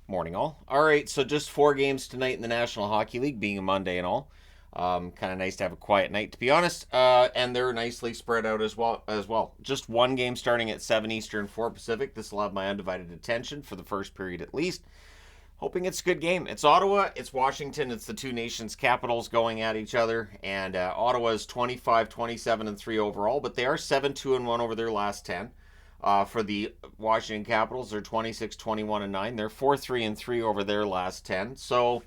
Morning, all. All right, so just 4 games tonight in the National Hockey League, being a Monday and all. Kind of nice to have a quiet night, to be honest. And they're nicely spread out as well. Just one game starting at 7 Eastern, 4 Pacific. This will have my undivided attention for the first period at least. Hoping it's a good game. It's Ottawa, it's Washington, it's the two nations' capitals going at each other. And Ottawa is 25, 27, and 3 overall, but they are 7, 2, and 1 over their last 10. For the Washington Capitals, they're 26, 21, and 9. They're 4, 3, and 3 over their last 10. So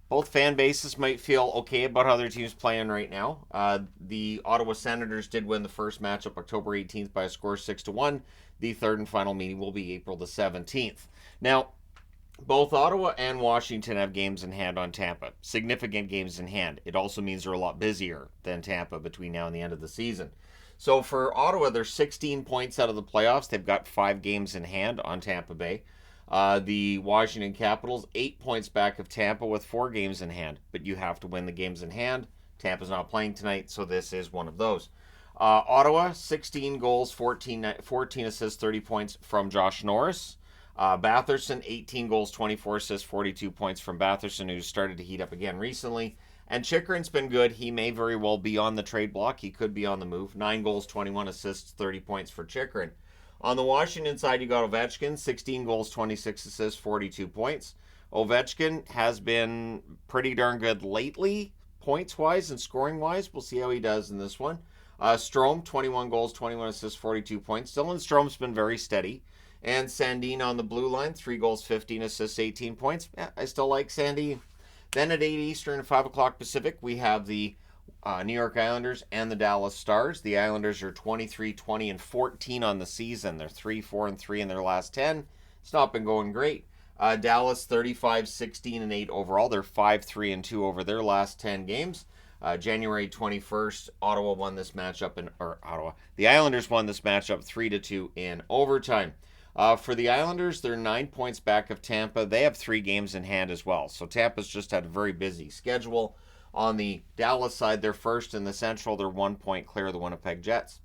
both fan bases might feel okay about how their team's playing right now. The Ottawa Senators did win the first matchup October 18th by a score of 6-1. The third and final meeting will be April the 17th. Now, both Ottawa and Washington have games in hand on Tampa. Significant games in hand. It also means they're a lot busier than Tampa between now and the end of the season. So for Ottawa, they're 16 points out of the playoffs. They've got 5 games in hand on Tampa Bay. The Washington Capitals, 8 points back of Tampa with 4 games in hand. But you have to win the games in hand. Tampa's not playing tonight, so this is one of those. Ottawa, 16 goals, 14 assists, 30 points from Josh Norris. Batherson, 18 goals, 24 assists, 42 points from Batherson, who's started to heat up again recently. And Chikrin's been good. He may very well be on the trade block. He could be on the move. 9 goals, 21 assists, 30 points for Chikrin. On the Washington side, you got Ovechkin, 16 goals, 26 assists, 42 points. Ovechkin has been pretty darn good lately, points-wise and scoring-wise. We'll see how he does in this one. Strome, 21 goals, 21 assists, 42 points. Dylan Strome's been very steady. And Sandin on the blue line, 3 goals, 15 assists, 18 points. Yeah, I still like Sandin. Then at 8 Eastern, 5 o'clock Pacific, we have the New York Islanders and the Dallas Stars. The Islanders are 23, 20, and 14 on the season. They're 3, 4, and 3 in their last 10. It's not been going great. Dallas, 35, 16, and 8 overall. They're 5, 3, and 2 over their last 10 games. January 21st, Ottawa won this matchup, the Islanders won this matchup 3-2 in overtime. For the Islanders, they're 9 points back of Tampa. They have 3 games in hand as well. So Tampa's just had a very busy schedule. On the Dallas side, they're first in the Central. They're 1 point clear of the Winnipeg Jets.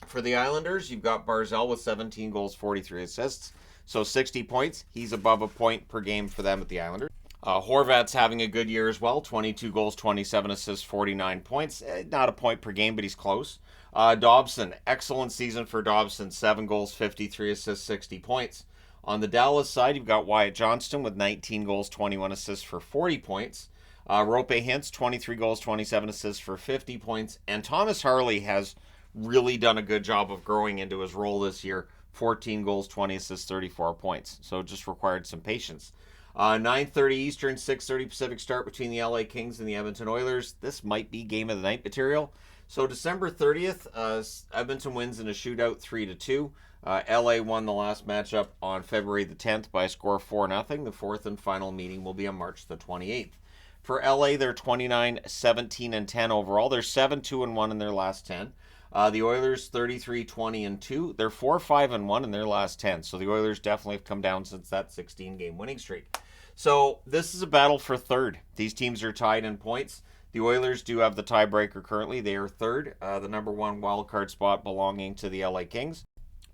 For the Islanders, you've got Barzal with 17 goals, 43 assists. So 60 points. He's above a point per game for them at the Islanders. Horvat's having a good year as well. 22 goals, 27 assists, 49 points. Not a point per game, but he's close. Dobson, excellent season for Dobson. 7 goals, 53 assists, 60 points. On the Dallas side, you've got Wyatt Johnston with 19 goals, 21 assists for 40 points. Rope Hintz, 23 goals, 27 assists for 50 points. And Thomas Harley has really done a good job of growing into his role this year. 14 goals, 20 assists, 34 points. So it just required some patience. 9:30 Eastern, 6:30 Pacific start between the LA Kings and the Edmonton Oilers. This might be game of the night material. So December 30th, Edmonton wins in a shootout 3-2. LA won the last matchup on February the 10th by a score of 4-0. The fourth and final meeting will be on March the 28th. For LA, they're 29, 17, and 10 overall. They're 7, 2, and 1 in their last 10. The Oilers 33, 20, and 2. They're 4, 5, and 1 in their last 10. So the Oilers definitely have come down since that 16-game winning streak. So this is a battle for third. These teams are tied in points. The Oilers do have the tiebreaker currently. They are third, the number 1 wildcard spot belonging to the LA Kings.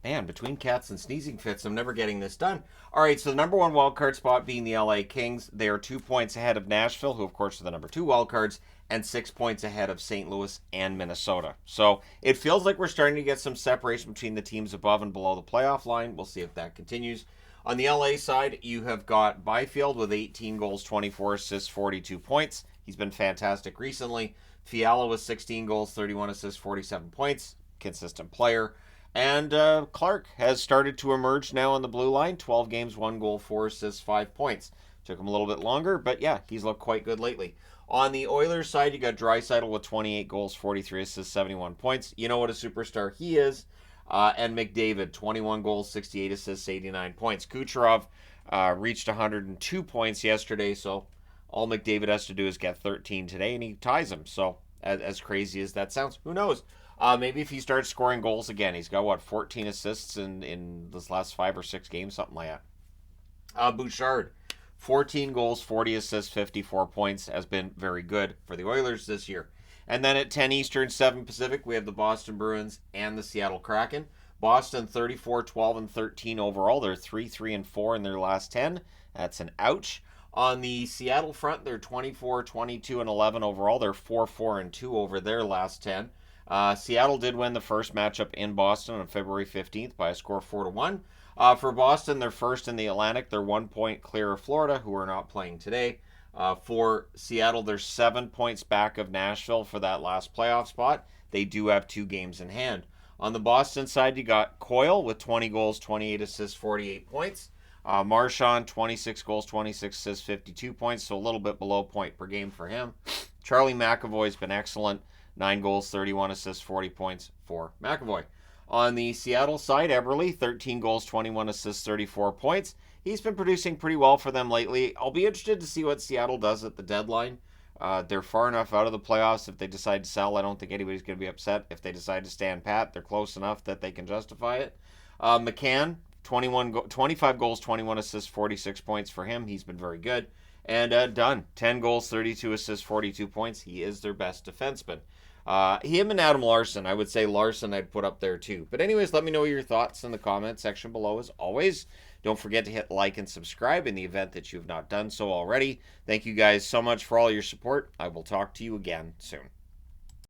Man, between cats and sneezing fits, I'm never getting this done. All right, so the number 1 wildcard spot being the LA Kings. They are 2 points ahead of Nashville, who of course are the number 2 wildcards, and 6 points ahead of St. Louis and Minnesota. So it feels like we're starting to get some separation between the teams above and below the playoff line. We'll see if that continues. On the LA side, you have got Byfield with 18 goals, 24 assists, 42 points. He's been fantastic recently. Fiala with 16 goals, 31 assists, 47 points. Consistent player. And Clark has started to emerge now on the blue line. 12 games, 1 goal, 4 assists, 5 points. Took him a little bit longer, but yeah, he's looked quite good lately. On the Oilers side, you got Draisaitl with 28 goals, 43 assists, 71 points. You know what a superstar he is. And McDavid, 21 goals, 68 assists, 89 points. Kucherov reached 102 points yesterday, so all McDavid has to do is get 13 today, and he ties him. So, as crazy as that sounds, who knows? Maybe if he starts scoring goals again. He's got, 14 assists in this last 5 or 6 games, something like that. Bouchard, 14 goals, 40 assists, 54 points, has been very good for the Oilers this year. And then at 10 Eastern, 7 Pacific, we have the Boston Bruins and the Seattle Kraken. Boston 34, 12, and 13 overall. They're 3, 3, and 4 in their last 10. That's an ouch. On the Seattle front, they're 24, 22, and 11 overall. They're 4, 4, and 2 over their last 10. Seattle did win the first matchup in Boston on February 15th by a score of 4-1. For Boston, they're first in the Atlantic. They're 1 point clear of Florida, who are not playing today. For Seattle, they're 7 points back of Nashville for that last playoff spot. They do have 2 games in hand. On the Boston side, you got Coyle with 20 goals, 28 assists, 48 points. Marchand, 26 goals, 26 assists, 52 points, so a little bit below point per game for him. Charlie McAvoy's been excellent. 9 goals, 31 assists, 40 points for McAvoy. On the Seattle side, Eberle, 13 goals, 21 assists, 34 points. He's been producing pretty well for them lately. I'll be interested to see what Seattle does at the deadline. They're far enough out of the playoffs. If they decide to sell, I don't think anybody's going to be upset. If they decide to stand pat, they're close enough that they can justify it. McCann, 25 goals, 21 assists, 46 points for him. He's been very good. And Dunn, 10 goals, 32 assists, 42 points. He is their best defenseman. Him and Adam Larson, I would say Larson I'd put up there too. But anyways, let me know your thoughts in the comment section below as always. Don't forget to hit like and subscribe in the event that you've not done so already. Thank you guys so much for all your support. I will talk to you again soon.